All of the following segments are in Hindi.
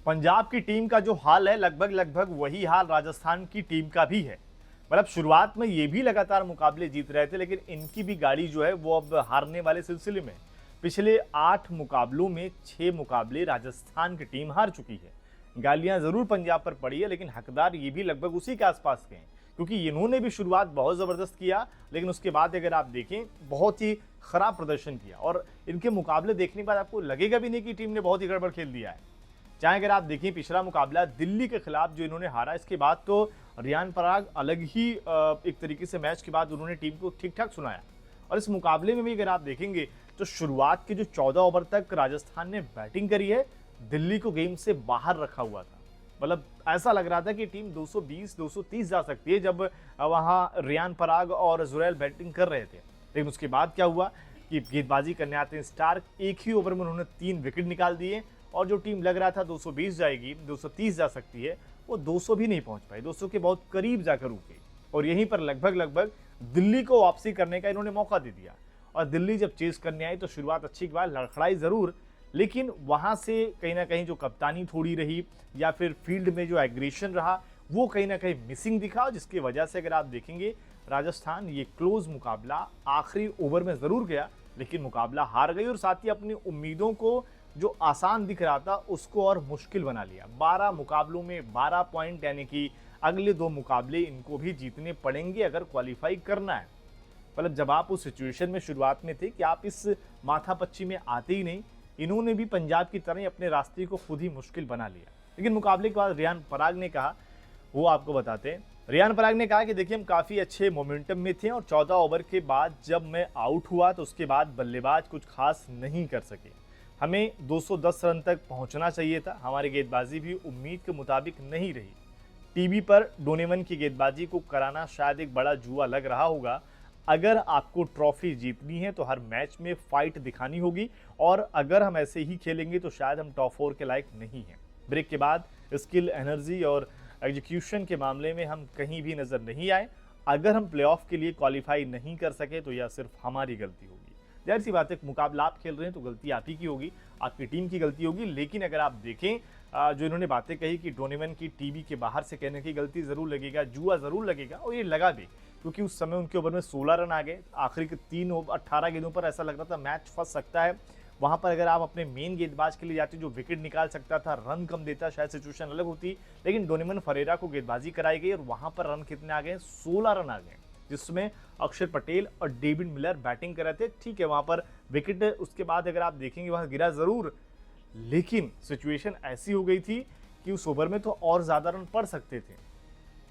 पंजाब की टीम का जो हाल है लगभग लगभग वही हाल राजस्थान की टीम का भी है। मतलब शुरुआत में ये भी लगातार मुकाबले जीत रहे थे, लेकिन इनकी भी गाड़ी जो है वो अब हारने वाले सिलसिले में। पिछले 8 मुकाबलों में 6 मुकाबले राजस्थान की टीम हार चुकी है। गालियां जरूर पंजाब पर पड़ी है, लेकिन हकदार ये भी लगभग उसी के आसपास के हैं, क्योंकि इन्होंने भी शुरुआत बहुत जबरदस्त किया, लेकिन उसके बाद अगर आप देखें बहुत ही खराब प्रदर्शन किया। और इनके मुकाबले देखने के बाद आपको लगेगा भी नहीं कि टीम ने बहुत ही गड़बड़ खेल दिया है। चाहे अगर आप देखें पिछला मुकाबला दिल्ली के खिलाफ जो इन्होंने हारा, इसके बाद तो रियान पराग अलग ही एक तरीके से मैच के बाद उन्होंने टीम को ठीक ठाक सुनाया। और इस मुकाबले में भी अगर आप देखेंगे तो शुरुआत के जो 14 ओवर तक राजस्थान ने बैटिंग करी है, दिल्ली को गेम से बाहर रखा हुआ था। मतलब ऐसा लग रहा था कि टीम 220-230 जा सकती है जब वहां रियान पराग और जुरैल बैटिंग कर रहे थे। लेकिन उसके बाद क्या हुआ कि गेंदबाजी करने आते हैं स्टार्क, एक ही ओवर में उन्होंने 3 विकेट निकाल दिए और जो टीम लग रहा था 220 जाएगी, 230 जा सकती है, वो 200 भी नहीं पहुंच पाई, 200 के बहुत करीब जाकर रुक गई। और यहीं पर लगभग दिल्ली को वापसी करने का इन्होंने मौका दे दिया। और दिल्ली जब चेस करने आई तो शुरुआत अच्छी के बाद लड़खड़ाई जरूर, लेकिन वहां से कहीं ना कहीं जो कप्तानी थोड़ी रही या फिर फील्ड में जो एग्रेशन रहा वो कहीं ना कहीं मिसिंग दिखा, जिसकी वजह से अगर आप देखेंगे राजस्थान ये क्लोज मुकाबला आखिरी ओवर में जरूर गया, लेकिन मुकाबला हार गई और साथ ही अपनी उम्मीदों को जो आसान दिख रहा था उसको और मुश्किल बना लिया। 12 मुकाबलों में 12 पॉइंट, यानी कि अगले 2 मुकाबले इनको भी जीतने पड़ेंगे अगर क्वालिफाई करना है। मतलब जब आप उस सिचुएशन में शुरुआत में थे कि आप इस माथापच्ची में आते ही नहीं, इन्होंने भी पंजाब की तरह अपने रास्ते को खुद ही मुश्किल बना लिया। लेकिन मुकाबले के बाद रियान पराग ने कहा, वो आपको बताते हैं। रियान पराग ने कहा कि देखिए हम काफ़ी अच्छे मोमेंटम में थे और 14 ओवर के बाद जब मैं आउट हुआ तो उसके बाद बल्लेबाज कुछ खास नहीं कर सके। हमें 210 रन तक पहुंचना चाहिए था, हमारी गेंदबाजी भी उम्मीद के मुताबिक नहीं रही। टीवी पर डोनेवन की गेंदबाजी को कराना शायद एक बड़ा जुआ लग रहा होगा। अगर आपको ट्रॉफी जीतनी है तो हर मैच में फाइट दिखानी होगी, और अगर हम ऐसे ही खेलेंगे तो शायद हम टॉप 4 के लायक नहीं हैं। ब्रेक के बाद स्किल, एनर्जी और एग्जीक्यूशन के मामले में हम कहीं भी नज़र नहीं आए। अगर हम प्लेऑफ के लिए क्वालिफाई नहीं कर सके तो यह सिर्फ हमारी गलती होगी। जाहिर सी बात है, मुकाबला आप खेल रहे हैं तो गलती आप ही की होगी, आपकी टीम की गलती होगी। लेकिन अगर आप देखें जो इन्होंने बातें कही कि डोनेवन की टीवी के बाहर से कहने की गलती ज़रूर लगेगा, जुआ ज़रूर लगेगा, और ये लगा भी, क्योंकि उस समय उनके ओवर में 16 रन आ गए। आखिरी के 3 ओवर 18 गेंदों पर ऐसा लग रहा था मैच फंस सकता है। वहां पर अगर आप अपने मेन गेंदबाज के लिए जाते जो विकेट निकाल सकता था, रन कम देता, शायद सिचुएशन अलग होती। लेकिन डोनेवन फरेरा को गेंदबाजी कराई गई और वहां पर रन कितने आ गए? 16 रन आ गए, जिसमें अक्षर पटेल और डेविड मिलर बैटिंग कर रहे थे। ठीक है, वहां पर विकेट उसके बाद अगर आप देखेंगे वहां गिरा जरूर, लेकिन सिचुएशन ऐसी हो गई थी कि उस ओवर में तो और ज्यादा रन पड़ सकते थे।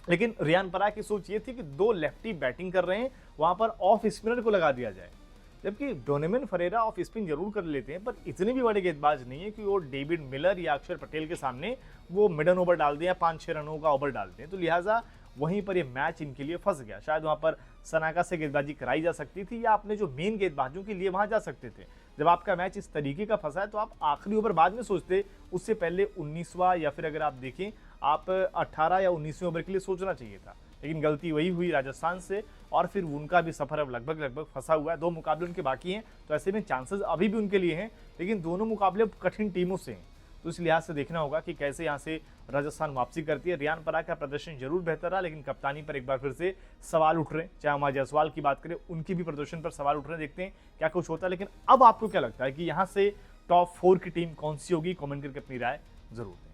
लेकिन रियान पराग की सोच ये थी कि 2 लेफ्टी बैटिंग कर रहे हैं, वहां पर ऑफ स्पिनर को लगा दिया जाए। जबकि डोनेवन फरेरा ऑफ स्पिन जरूर कर लेते हैं, पर इतने भी बड़े गेंदबाज नहीं है कि वो डेविड मिलर या अक्षर पटेल के सामने वो मिडन ओवर डाल दें या 5-6 रनों का ओवर डाल दें। तो लिहाजा वहीं पर ये मैच इनके लिए फंस गया। शायद वहां पर सनाका से गेंदबाजी कराई जा सकती थी या अपने जो मेन गेंदबाजों के लिए वहां जा सकते थे। जब आपका मैच इस तरीके का फंसा है तो आप आखिरी ओवर बाद में सोचते, उससे पहले 19वां या फिर अगर आप देखें आप 18 या 19वें ओवर के लिए सोचना चाहिए था। लेकिन गलती वही हुई राजस्थान से, और फिर उनका भी सफर अब लगभग फंसा हुआ है। 2 मुकाबले उनके बाकी हैं, तो ऐसे में चांसेस अभी भी उनके लिए हैं, लेकिन दोनों मुकाबले कठिन टीमों से हैं। तो इस लिहाज से देखना होगा कि कैसे यहाँ से राजस्थान वापसी करती है। रियान पराग का प्रदर्शन जरूर बेहतर रहा, लेकिन कप्तानी पर एक बार फिर से सवाल उठ रहे हैं। चाहे हमारे जायसवाल की बात करें, उनकी भी प्रदर्शन पर सवाल उठ रहे हैं। देखते हैं क्या कुछ होता है। लेकिन अब आपको क्या लगता है कि यहाँ से टॉप 4 की टीम कौन सी होगी? कमेंट करके अपनी राय जरूर दें।